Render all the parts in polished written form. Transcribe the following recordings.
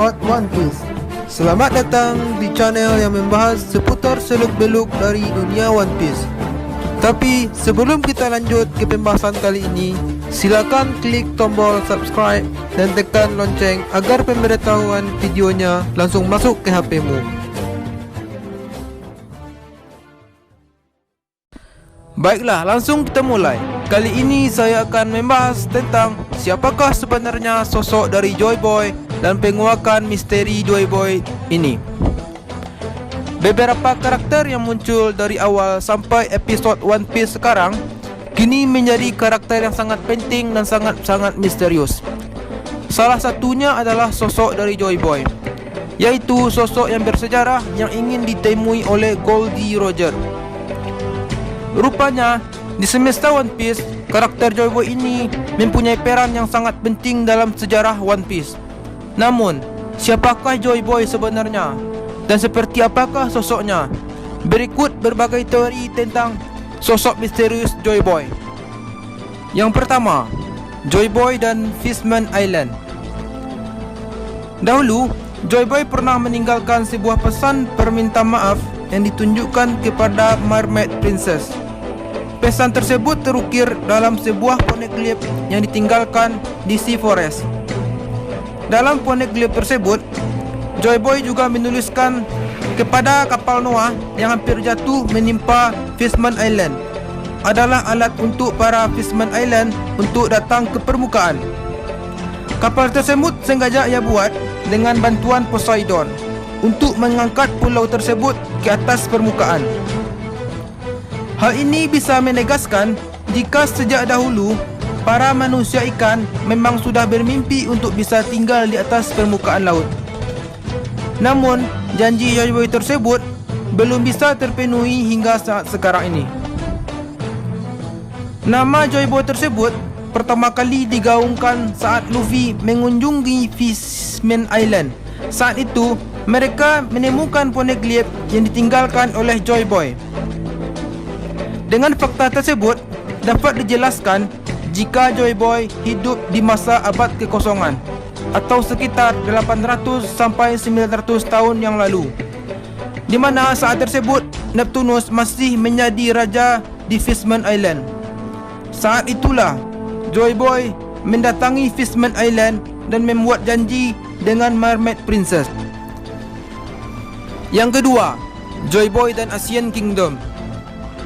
about One Piece. Selamat datang di channel yang membahas seputar seluk-beluk dari dunia One Piece. Tapi sebelum kita lanjut ke pembahasan kali ini, silakan klik tombol subscribe dan tekan lonceng agar pemberitahuan videonya langsung masuk ke HP-mu. Baiklah, langsung kita mulai. Kali ini saya akan membahas tentang siapakah sebenarnya sosok dari Joy Boy dan penguakan misteri Joy Boy ini. Beberapa karakter yang muncul dari awal sampai episod One Piece sekarang kini menjadi karakter yang sangat penting dan sangat misterius. Salah satunya adalah sosok dari Joy Boy, yaitu sosok yang bersejarah yang ingin ditemui oleh Goldie Roger. Rupanya di semesta One Piece, karakter Joy Boy ini mempunyai peran yang sangat penting dalam sejarah One Piece. Namun, siapakah Joy Boy sebenarnya? Dan seperti apakah sosoknya? Berikut berbagai teori tentang sosok misterius Joy Boy. Yang pertama, Joy Boy dan Fishman Island. Dahulu, Joy Boy pernah meninggalkan sebuah pesan permintaan maaf yang ditunjukkan kepada Mermaid Princess. Pesan tersebut terukir dalam sebuah poneglyph yang ditinggalkan di Sea Forest. Dalam poneglyph tersebut, Joy Boy juga menuliskan kepada kapal Noah yang hampir jatuh menimpa Fishman Island adalah alat untuk para Fishman Island untuk datang ke permukaan. Kapal tersebut sengaja ia buat dengan bantuan Poseidon untuk mengangkat pulau tersebut ke atas permukaan. Hal ini bisa menegaskan jika sejak dahulu para manusia ikan memang sudah bermimpi untuk bisa tinggal di atas permukaan laut. Namun, janji Joy Boy tersebut belum bisa terpenuhi hingga saat sekarang ini. Nama Joy Boy tersebut pertama kali digaungkan saat Luffy mengunjungi Fishman Island. Saat itu, mereka menemukan poneglyph yang ditinggalkan oleh Joy Boy. Dengan fakta tersebut, dapat dijelaskan jika Joy Boy hidup di masa abad kekosongan atau sekitar 800 sampai 900 tahun yang lalu, di mana saat tersebut Neptunus masih menjadi raja di Fishman Island. Saat itulah Joy Boy mendatangi Fishman Island dan membuat janji dengan Mermaid Princess. Yang kedua, Joy Boy dan Asian Kingdom.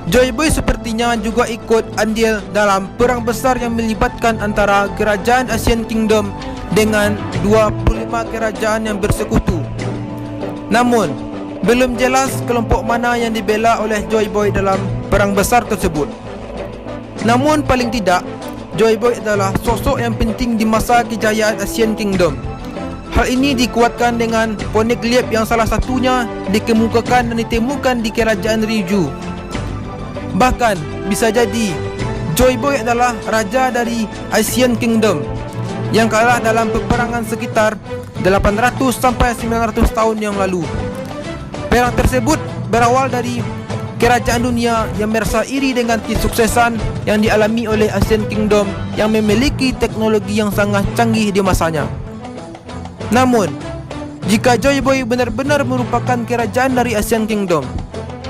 Joy Boy sepertinya juga ikut andil dalam perang besar yang melibatkan antara kerajaan Asian Kingdom dengan 25 kerajaan yang bersekutu. Namun, belum jelas kelompok mana yang dibela oleh Joy Boy dalam perang besar tersebut. Namun paling tidak, Joy Boy adalah sosok yang penting di masa kejayaan Asian Kingdom. Hal ini dikuatkan dengan poneglyph yang salah satunya dikemukakan dan ditemukan di kerajaan Ryuju. Bahkan bisa jadi Joy Boy adalah raja dari Asian Kingdom yang kalah dalam peperangan sekitar 800 sampai 900 tahun yang lalu. Perang tersebut berawal dari kerajaan dunia yang merasa iri dengan kesuksesan yang dialami oleh Asian Kingdom yang memiliki teknologi yang sangat canggih di masanya. Namun, jika Joy Boy benar-benar merupakan kerajaan dari Asian Kingdom,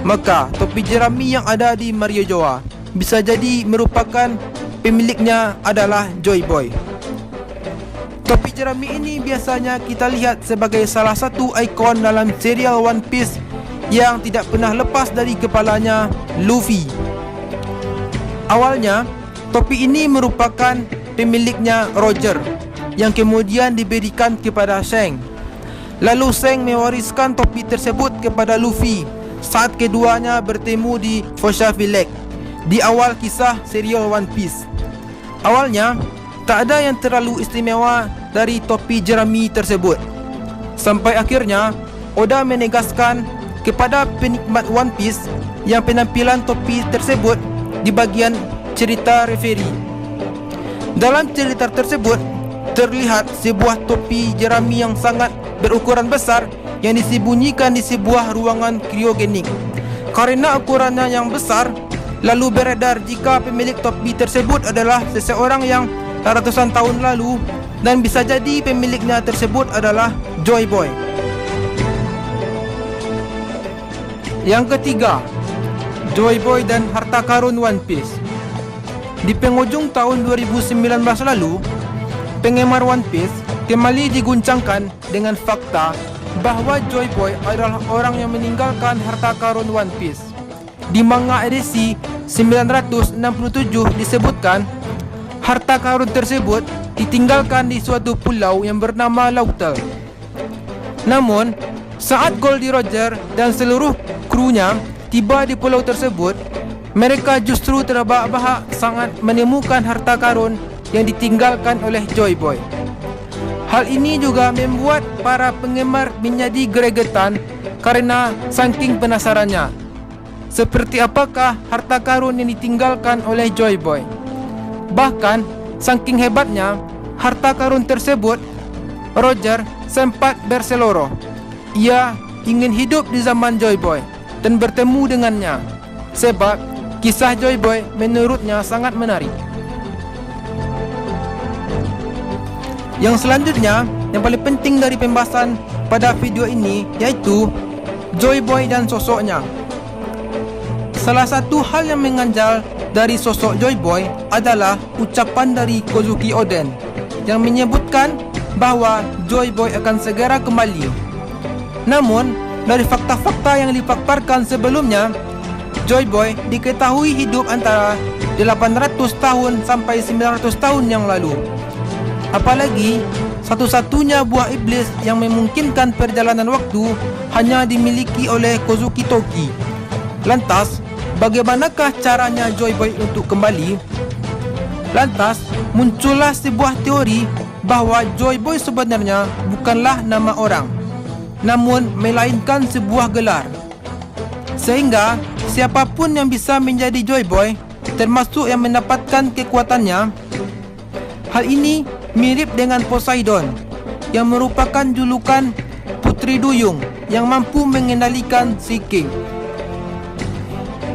maka topi jerami yang ada di Mariojoa bisa jadi merupakan pemiliknya adalah Joy Boy. Topi jerami ini biasanya kita lihat sebagai salah satu ikon dalam serial One Piece yang tidak pernah lepas dari kepalanya Luffy. Awalnya, topi ini merupakan pemiliknya Roger yang kemudian diberikan kepada Shanks. Lalu Shanks mewariskan topi tersebut kepada Luffy saat keduanya bertemu di Phosha Village di awal kisah serial One Piece. Awalnya, tak ada yang terlalu istimewa dari topi jerami tersebut, sampai akhirnya Oda menegaskan kepada penikmat One Piece yang penampilan topi tersebut di bagian cerita referi. Dalam cerita tersebut terlihat sebuah topi jerami yang sangat berukuran besar yang disembunyikan di sebuah ruangan kriogenik. Karena ukurannya yang besar, lalu beredar jika pemilik topi tersebut adalah seseorang yang ratusan tahun lalu, dan bisa jadi pemiliknya tersebut adalah Joy Boy. Yang ketiga, Joy Boy dan harta karun One Piece. Di penghujung tahun 2019 lalu, penggemar One Piece kembali diguncangkan dengan fakta bahwa Joy Boy adalah orang yang meninggalkan harta karun One Piece. Di manga edisi 967 disebutkan harta karun tersebut ditinggalkan di suatu pulau yang bernama Lautel. Namun, saat Goldie Roger dan seluruh krunya tiba di pulau tersebut, mereka justru terbahak-bahak sangat menemukan harta karun yang ditinggalkan oleh Joy Boy. Hal ini juga membuat para penggemar menjadi gregetan karena saking penasarannya. Seperti apakah harta karun yang ditinggalkan oleh Joy Boy? Bahkan, saking hebatnya harta karun tersebut, Roger sempat berseloroh. Ia ingin hidup di zaman Joy Boy dan bertemu dengannya, sebab kisah Joy Boy menurutnya sangat menarik. Yang selanjutnya, yang paling penting dari pembahasan pada video ini yaitu Joy Boy dan sosoknya. Salah satu hal yang mengganjal dari sosok Joy Boy adalah ucapan dari Kozuki Oden yang menyebutkan bahwa Joy Boy akan segera kembali. Namun, dari fakta-fakta yang dipaparkan sebelumnya, Joy Boy diketahui hidup antara 800 tahun sampai 900 tahun yang lalu. Apalagi, satu-satunya buah iblis yang memungkinkan perjalanan waktu hanya dimiliki oleh Kozuki Toki. Lantas, bagaimanakah caranya Joy Boy untuk kembali? Lantas, muncullah sebuah teori bahwa Joy Boy sebenarnya bukanlah nama orang, namun melainkan sebuah gelar. Sehingga, siapapun yang bisa menjadi Joy Boy, termasuk yang mendapatkan kekuatannya. Hal ini mirip dengan Poseidon, yang merupakan julukan putri duyung yang mampu mengendalikan si King.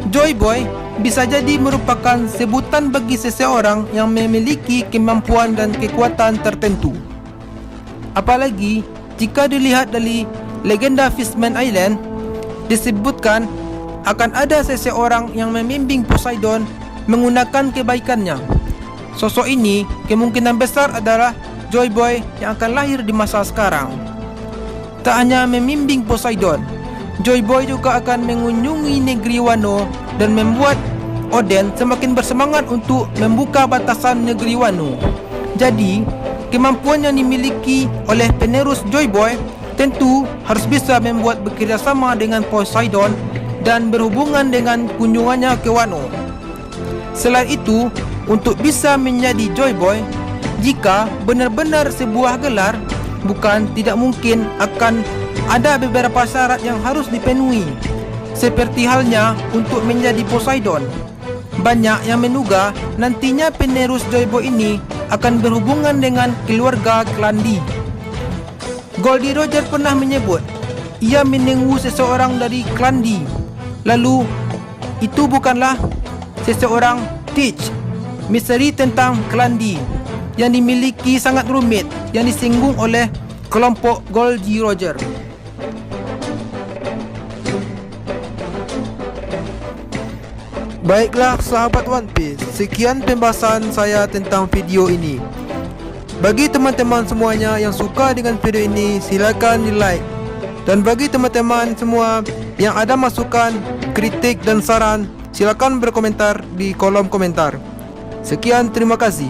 Joy Boy bisa jadi merupakan sebutan bagi seseorang yang memiliki kemampuan dan kekuatan tertentu. Apalagi jika dilihat dari legenda Fishman Island, disebutkan akan ada seseorang yang membimbing Poseidon menggunakan kebaikannya. Sosok ini kemungkinan besar adalah Joy Boy yang akan lahir di masa sekarang. Tak hanya membimbing Poseidon, Joy Boy juga akan mengunjungi negeri Wano dan membuat Oden semakin bersemangat untuk membuka batasan negeri Wano. Jadi, kemampuan yang dimiliki oleh penerus Joy Boy tentu harus bisa membuat bekerjasama dengan Poseidon dan berhubungan dengan kunjungannya ke Wano. Selain itu, untuk bisa menjadi Joy Boy, jika benar-benar sebuah gelar, bukan tidak mungkin akan ada beberapa syarat yang harus dipenuhi. Seperti halnya untuk menjadi Poseidon, banyak yang menduga nantinya penerus Joy Boy ini akan berhubungan dengan keluarga Klandi. Goldie Roger pernah menyebut ia menunggu seseorang dari Klandi. Lalu, itu bukanlah seseorang Teach, misteri tentang Klandi yang dimiliki sangat rumit yang disinggung oleh kelompok Goldie Roger. Baiklah sahabat One Piece, sekian pembahasan saya tentang video ini. Bagi teman-teman semuanya yang suka dengan video ini, silakan di like. Dan bagi teman-teman semua yang ada masukan, kritik dan saran, silakan berkomentar di kolom komentar. Sekian, terima kasih.